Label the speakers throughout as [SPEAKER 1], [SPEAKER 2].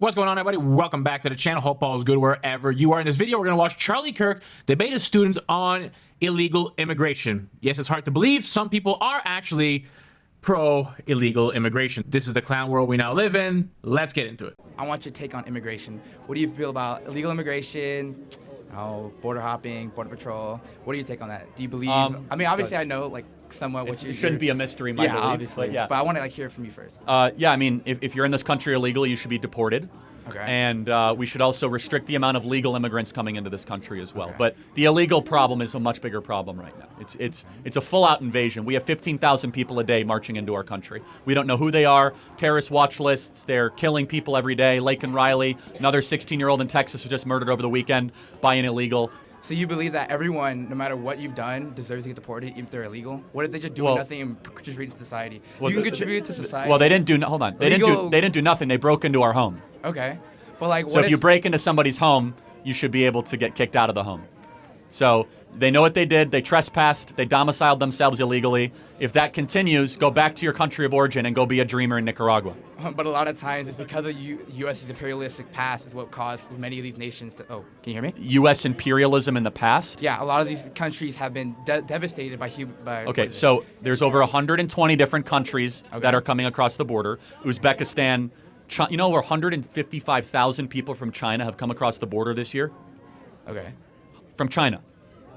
[SPEAKER 1] What's going on, everybody? Welcome back to the channel. Hope all is good wherever you are. In this video, we're going to watch Charlie Kirk debate a student on illegal immigration. Yes, it's hard to believe. Some people are actually pro-illegal immigration. This is the clown world we now live in. Let's get into it.
[SPEAKER 2] I want your take on immigration. What do you feel about illegal immigration, border hopping, border patrol? What do you take on that? Do you believe? I mean, obviously, I know like somewhat what
[SPEAKER 3] it shouldn't be a mystery, my beliefs,
[SPEAKER 2] obviously.
[SPEAKER 3] but yeah.
[SPEAKER 2] But I want to like hear it from you first.
[SPEAKER 3] Yeah, I mean, if you're in this country illegally, you should be deported.
[SPEAKER 2] Okay.
[SPEAKER 3] And we should also restrict the amount of legal immigrants coming into this country as well.
[SPEAKER 2] Okay.
[SPEAKER 3] But the illegal problem is a much bigger problem right now. It's a full-out invasion. We have 15,000 people a day marching into our country. We don't know who they are. Terrorist watch lists. They're killing people every day. Lake and Riley, another 16-year-old in Texas was just murdered over the weekend by an illegal.
[SPEAKER 2] So you believe that everyone, no matter what you've done, deserves to get deported even if they're illegal? What if they just do nothing and contribute to society?
[SPEAKER 3] Well,
[SPEAKER 2] you can contribute to society.
[SPEAKER 3] Well, they didn't do. Hold on. They didn't do nothing. They broke into our home.
[SPEAKER 2] Okay. But like,
[SPEAKER 3] so if you break into somebody's home, you should be able to get kicked out of the home. So they know what they did. They trespassed. They domiciled themselves illegally. If that continues, go back to your country of origin and go be a dreamer in Nicaragua.
[SPEAKER 2] But a lot of times it's because of U.S.'s imperialistic past is what caused many of these nations to... Oh, can you hear me?
[SPEAKER 3] U.S. imperialism in the past?
[SPEAKER 2] Yeah, a lot of these countries have been devastated by...
[SPEAKER 3] Okay, so there's over 120 different countries that are coming across the border. Uzbekistan, you know, over 155,000 people from China have come across the border this year?
[SPEAKER 2] Okay.
[SPEAKER 3] From China.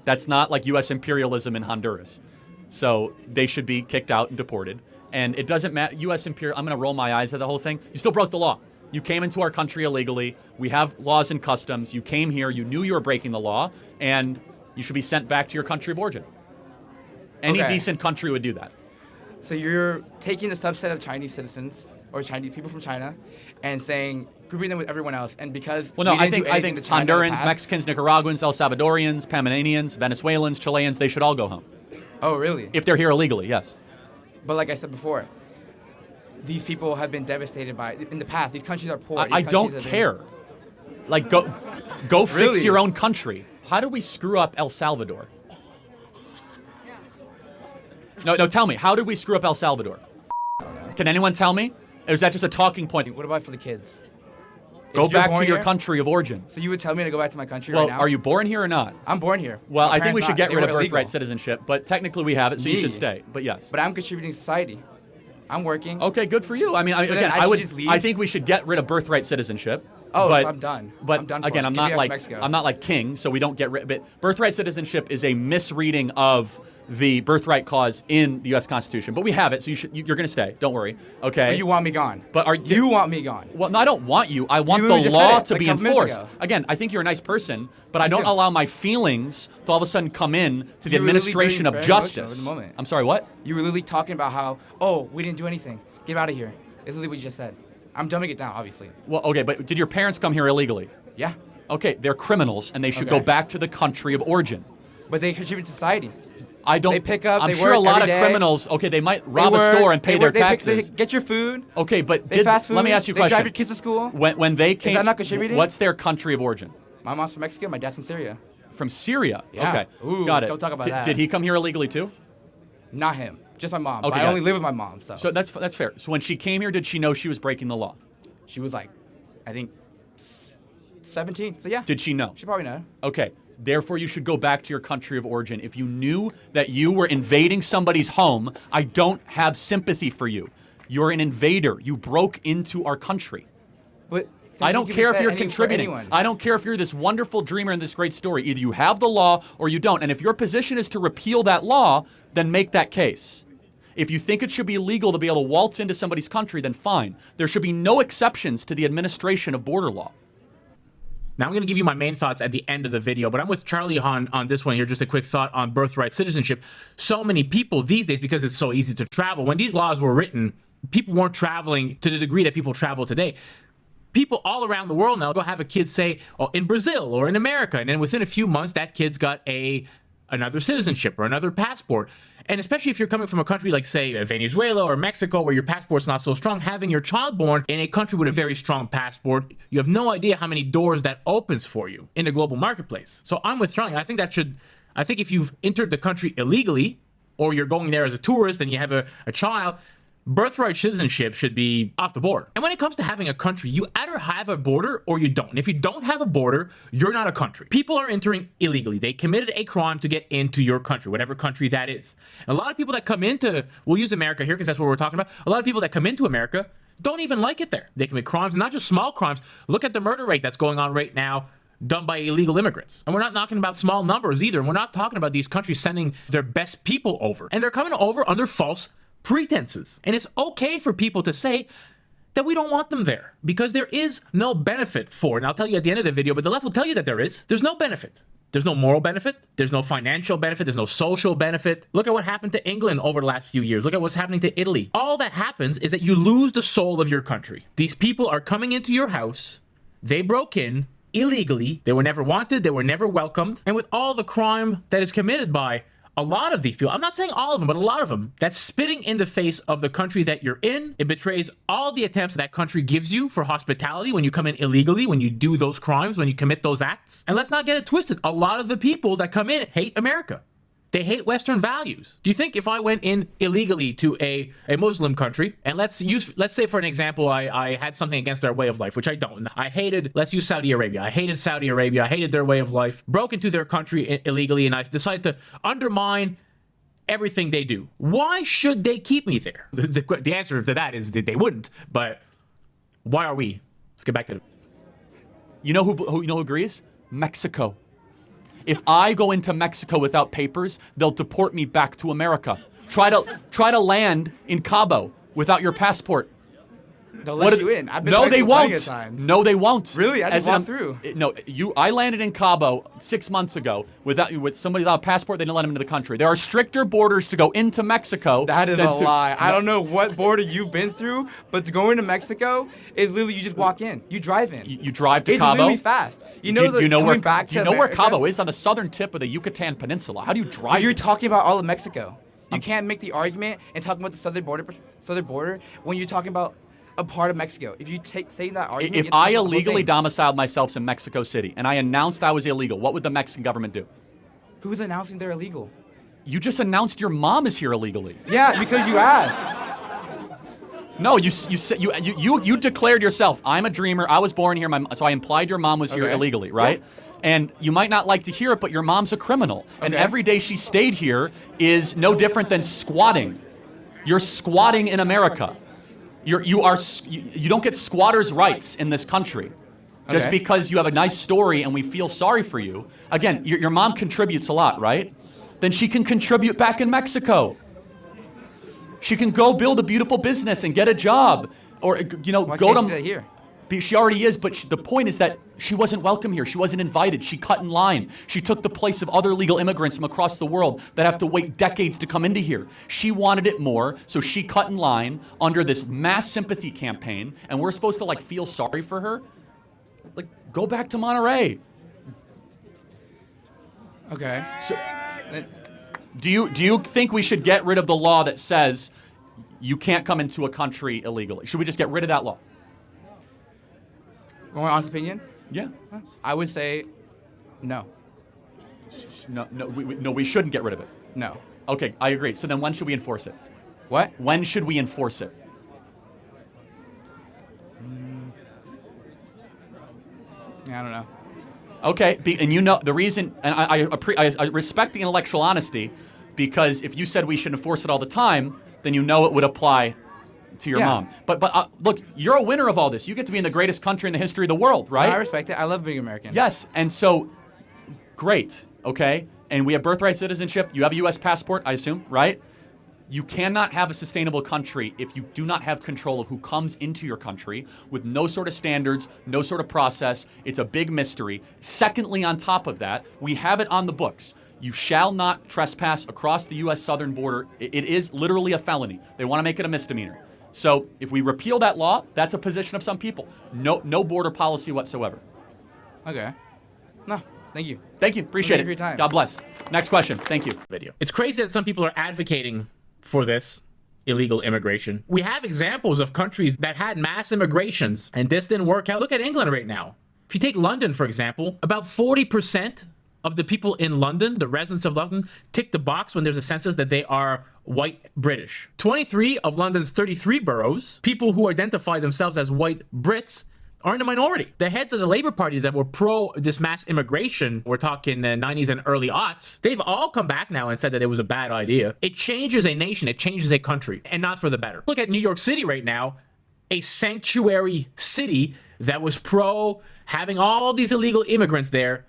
[SPEAKER 3] That's not like U.S. imperialism in Honduras. So they should be kicked out and deported. And it doesn't matter, U.S. imperial, I'm going to roll my eyes at the whole thing. You still broke the law. You came into our country illegally. We have laws and customs. You came here, you knew you were breaking the law, and you should be sent back to your country of origin. Any decent country would do that.
[SPEAKER 2] So you're taking a subset of Chinese citizens, or Chinese people from China, and saying, grouping them with everyone else, and because
[SPEAKER 3] I think Hondurans, Mexicans, Nicaraguans, El Salvadorians, Panamanians, Venezuelans, Chileans, they should all go home.
[SPEAKER 2] Oh, really?
[SPEAKER 3] If they're here illegally, yes.
[SPEAKER 2] But like I said before, these people have been devastated by, in the past, these countries are poor.
[SPEAKER 3] I don't care. Like, go fix your own country. How do we screw up El Salvador? No, tell me, how did we screw up El Salvador? Can anyone tell me? Or is that just a talking point?
[SPEAKER 2] What about for the kids?
[SPEAKER 3] Go back to your country of origin.
[SPEAKER 2] So you would tell me to go back to my country right now?
[SPEAKER 3] Well, are you born here or not?
[SPEAKER 2] I'm born here.
[SPEAKER 3] Well, I think we should get rid of birthright citizenship, but technically we have it, so you should stay. But yes.
[SPEAKER 2] But I'm contributing to society. I'm working.
[SPEAKER 3] Okay, good for you. I mean, again, I think we should get rid of birthright citizenship.
[SPEAKER 2] Oh,
[SPEAKER 3] but,
[SPEAKER 2] so I'm done.
[SPEAKER 3] But
[SPEAKER 2] I'm done
[SPEAKER 3] again, I'm not like king, so we don't get rid. But birthright citizenship is a misreading of the birthright clause in the U.S. Constitution. But we have it, so you're going to stay. Don't worry. Okay.
[SPEAKER 2] But you want me gone.
[SPEAKER 3] But
[SPEAKER 2] you want me gone?
[SPEAKER 3] Well, no, I don't want you. I want the law to be enforced. Again, I think you're a nice person, but I don't allow my feelings to all of a sudden come in to the administration of justice. I'm sorry, what?
[SPEAKER 2] You were literally talking about how, oh, we didn't do anything. Get out of here. It's literally what you just said. I'm dumbing it down, obviously.
[SPEAKER 3] Well, okay, but did your parents come here illegally?
[SPEAKER 2] Yeah.
[SPEAKER 3] Okay, they're criminals, and they should go back to the country of origin.
[SPEAKER 2] But they contribute to society.
[SPEAKER 3] I don't.
[SPEAKER 2] They pick up.
[SPEAKER 3] I'm sure a lot of criminals. Okay, they might rob a store and pay their taxes.
[SPEAKER 2] They get your food.
[SPEAKER 3] Okay, but
[SPEAKER 2] fast food.
[SPEAKER 3] Let me ask you a question.
[SPEAKER 2] They drive your kids to school.
[SPEAKER 3] When they came,
[SPEAKER 2] is that not contributing?
[SPEAKER 3] What's their country of origin?
[SPEAKER 2] My mom's from Mexico. My dad's from Syria.
[SPEAKER 3] From Syria.
[SPEAKER 2] Yeah.
[SPEAKER 3] Okay.
[SPEAKER 2] Ooh,
[SPEAKER 3] got it.
[SPEAKER 2] Don't talk about that.
[SPEAKER 3] Did he come here illegally too?
[SPEAKER 2] Not him. Just my mom.
[SPEAKER 3] Okay,
[SPEAKER 2] I only live with my mom. So
[SPEAKER 3] that's fair. So when she came here, did she know she was breaking the law?
[SPEAKER 2] She was like, I think, 17. So yeah.
[SPEAKER 3] Did she know?
[SPEAKER 2] She probably know.
[SPEAKER 3] Okay. Therefore, you should go back to your country of origin. If you knew that you were invading somebody's home, I don't have sympathy for you. You're an invader. You broke into our country.
[SPEAKER 2] But
[SPEAKER 3] I don't care if you're contributing. I don't care if you're this wonderful dreamer in this great story. Either you have the law or you don't. And if your position is to repeal that law, then make that case. If you think it should be illegal to be able to waltz into somebody's country, then fine. There should be no exceptions to the administration of border law.
[SPEAKER 1] Now, I'm going to give you my main thoughts at the end of the video, but I'm with Charlie on this one here. Just a quick thought on birthright citizenship. So many people these days, because it's so easy to travel, when these laws were written, people weren't traveling to the degree that people travel today. People all around the world now go have a kid, say, oh, in Brazil or in America, and then within a few months, that kid's got another citizenship or another passport. And especially if you're coming from a country like, say, Venezuela or Mexico, where your passport's not so strong, having your child born in a country with a very strong passport, you have no idea how many doors that opens for you in the global marketplace. So I'm with Charlie. I think if you've entered the country illegally, or you're going there as a tourist and you have a child, birthright citizenship should be off the board. And when it comes to having a country, you either have a border or you don't. And if you don't have a border, you're not a country. People are entering illegally. They committed a crime to get into your country, whatever country that is. And a lot of people that come into, we'll use America here because that's what we're talking about. A lot of people that come into America don't even like it there. They commit crimes, not just small crimes. Look at the murder rate that's going on right now done by illegal immigrants. And we're not talking about small numbers either. And we're not talking about these countries sending their best people over. And they're coming over under false pretenses. And it's okay for people to say that we don't want them there because there is no benefit for it. And I'll tell you at the end of the video, but the left will tell you that there is. There's no benefit. There's no moral benefit. There's no financial benefit. There's no social benefit. Look at what happened to England over the last few years. Look at what's happening to Italy. All that happens is that you lose the soul of your country. These people are coming into your house. They broke in illegally. They were never wanted. They were never welcomed. And with all the crime that is committed by a lot of these people, I'm not saying all of them, but a lot of them, that's spitting in the face of the country that you're in. It betrays all the attempts that country gives you for hospitality when you come in illegally, when you do those crimes, when you commit those acts. And let's not get it twisted. A lot of the people that come in hate America. They hate Western values. Do you think if I went in illegally to a Muslim country, and let's say for an example, I had something against their way of life, which I don't. I hated, let's use Saudi Arabia. I hated Saudi Arabia. I hated their way of life, broke into their country illegally, and I decided to undermine everything they do. Why should they keep me there? The answer to that is that they wouldn't, but why are we? Let's get back to it.
[SPEAKER 3] You know who agrees? Mexico. If I go into Mexico without papers, they'll deport me back to America. Try to land in Cabo without your passport.
[SPEAKER 2] They'll let you in. I've been
[SPEAKER 3] No, they won't.
[SPEAKER 2] Times.
[SPEAKER 3] No, they won't.
[SPEAKER 2] Really? I just walked through.
[SPEAKER 3] No, I landed in Cabo 6 months ago with somebody without a passport. They didn't let them into the country. There are stricter borders to go into Mexico.
[SPEAKER 2] That is a lie. I don't know what border you've been through, but to go into Mexico is literally you just walk in. You drive in.
[SPEAKER 3] You drive to Cabo.
[SPEAKER 2] It's really fast. You know
[SPEAKER 3] where Cabo is on the southern tip of the Yucatan Peninsula? How do you drive?
[SPEAKER 2] You're talking about all of Mexico. You can't make the argument and talk about the southern border when you're talking about a part of Mexico. If you say that argument,
[SPEAKER 3] if I illegally domiciled myself in Mexico City and I announced I was illegal, what would the Mexican government do?
[SPEAKER 2] Who's announcing they're illegal?
[SPEAKER 3] You just announced your mom is here illegally.
[SPEAKER 2] Yeah, because you asked.
[SPEAKER 3] No, you declared yourself. I'm a dreamer. I was born here, so I implied your mom was here illegally, right? Yeah. And you might not like to hear it, but your mom's a criminal, and every day she stayed here is no different than squatting. You're squatting in America. You don't get squatters' rights in this country. Just because you have a nice story and we feel sorry for you. Again, your mom contributes a lot, right? Then she can contribute back in Mexico. She can go build a beautiful business and get a job, or
[SPEAKER 2] Why
[SPEAKER 3] go
[SPEAKER 2] can't
[SPEAKER 3] to.
[SPEAKER 2] she do that here?
[SPEAKER 3] She already is, but the point is that she wasn't welcome here. She wasn't invited. She cut in line. She took the place of other legal immigrants from across the world that have to wait decades to come into here. She wanted it more, so she cut in line under this mass sympathy campaign, and we're supposed to feel sorry for her? Go back to Monterey.
[SPEAKER 2] Okay.
[SPEAKER 3] So, do you think we should get rid of the law that says you can't come into a country illegally? Should we just get rid of that law?
[SPEAKER 2] My honest opinion?
[SPEAKER 3] Yeah.
[SPEAKER 2] I would say no.
[SPEAKER 3] No, we shouldn't get rid of it.
[SPEAKER 2] No.
[SPEAKER 3] Okay, I agree. So then when should we enforce it?
[SPEAKER 2] What?
[SPEAKER 3] When should we enforce it?
[SPEAKER 2] I don't know.
[SPEAKER 3] Okay, and the reason, and I respect the intellectual honesty, because if you said we should enforce it all the time, then it would apply to your mom. But look, you're a winner of all this. You get to be in the greatest country in the history of the world, right?
[SPEAKER 2] I respect it. I love being American.
[SPEAKER 3] Yes, and so, great, okay? And we have birthright citizenship. You have a U.S. passport, I assume, right? You cannot have a sustainable country if you do not have control of who comes into your country with no sort of standards, no sort of process. It's a big mystery. Secondly, on top of that, we have it on the books. You shall not trespass across the U.S. southern border. It is literally a felony. They want to make it a misdemeanor. So if we repeal that law, that's a position of some people. No border policy whatsoever.
[SPEAKER 2] Okay. No, thank you.
[SPEAKER 3] Thank you. Appreciate it.
[SPEAKER 2] For your time.
[SPEAKER 3] God bless. Next question. Thank you.
[SPEAKER 1] Video. It's crazy that some people are advocating for this illegal immigration. We have examples of countries that had mass immigrations and this didn't work out. Look at England right now. If you take London, for example, about 40% of the people in London, the residents of London, tick the box when there's a census that they are white British. 23 of London's 33 boroughs, people who identify themselves as white Brits, are in the minority. The heads of the Labour Party that were pro this mass immigration, we're talking the 90s and early aughts, they've all come back now and said that it was a bad idea. It changes a nation, it changes a country, and not for the better. Look at New York City right now, a sanctuary city that was pro having all these illegal immigrants there.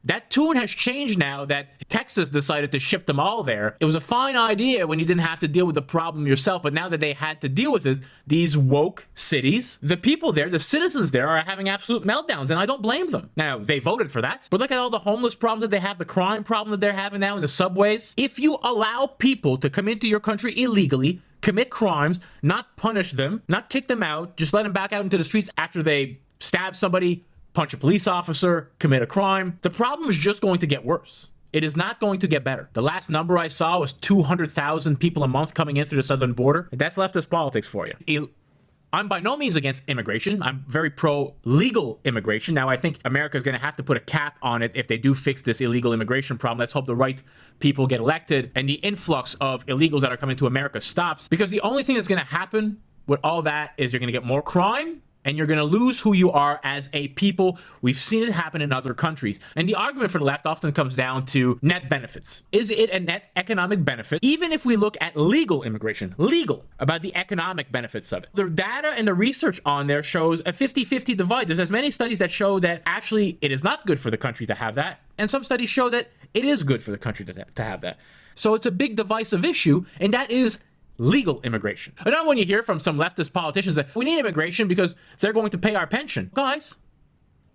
[SPEAKER 1] That tune has changed now that Texas decided to ship them all there. It was a fine idea when you didn't have to deal with the problem yourself, but now that they had to deal with it, these woke cities, the people there, the citizens there are having absolute meltdowns, and I don't blame them. Now, they voted for that, but look at all the homeless problems that they have, the crime problem that they're having now in the subways. If you allow people to come into your country illegally, commit crimes, not punish them, not kick them out, just let them back out into the streets after they stab somebody, punch a police officer, commit a crime, the problem is just going to get worse. It is not going to get better. The last number I saw was 200,000 people a month coming in through the southern border. That's leftist politics for you. I'm by no means against immigration. I'm very pro-legal immigration. Now, I think America is going to have to put a cap on it if they do fix this illegal immigration problem. Let's hope the right people get elected and the influx of illegals that are coming to America stops. Because the only thing that's going to happen with all that is you're going to get more crime, and you're going to lose who you are as a people. We've seen it happen in other countries. And the argument for the left often comes down to net benefits. Is it a net economic benefit? Even if we look at legal immigration, about the economic benefits of it. The data and the research on there shows a 50-50 divide. There's as many studies that show that actually it is not good for the country to have that. And some studies show that it is good for the country to have that. So it's a big divisive issue, and that is legal immigration. And not when you hear from some leftist politicians that we need immigration because they're going to pay our pension. Guys,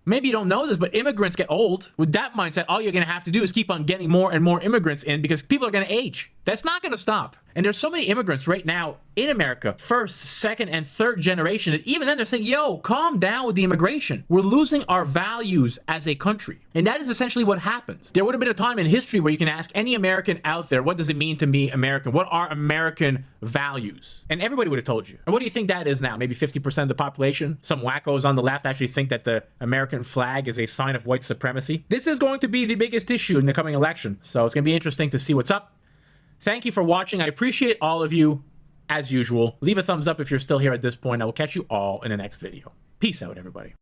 [SPEAKER 1] maybe you don't know this, but immigrants get old. With that mindset, all you're going to have to do is keep on getting more and more immigrants in because people are going to age. That's not going to stop. And there's so many immigrants right now in America, first, second, and third generation, and even then they're saying, yo, calm down with the immigration. We're losing our values as a country. And that is essentially what happens. There would have been a time in history where you can ask any American out there, what does it mean to be American? What are American values? And everybody would have told you. And what do you think that is now? Maybe 50% of the population? Some wackos on the left actually think that the American flag is a sign of white supremacy. This is going to be the biggest issue in the coming election. So it's going to be interesting to see what's up. Thank you for watching. I appreciate all of you, as usual. Leave a thumbs up if you're still here at this point. I will catch you all in the next video. Peace out, everybody.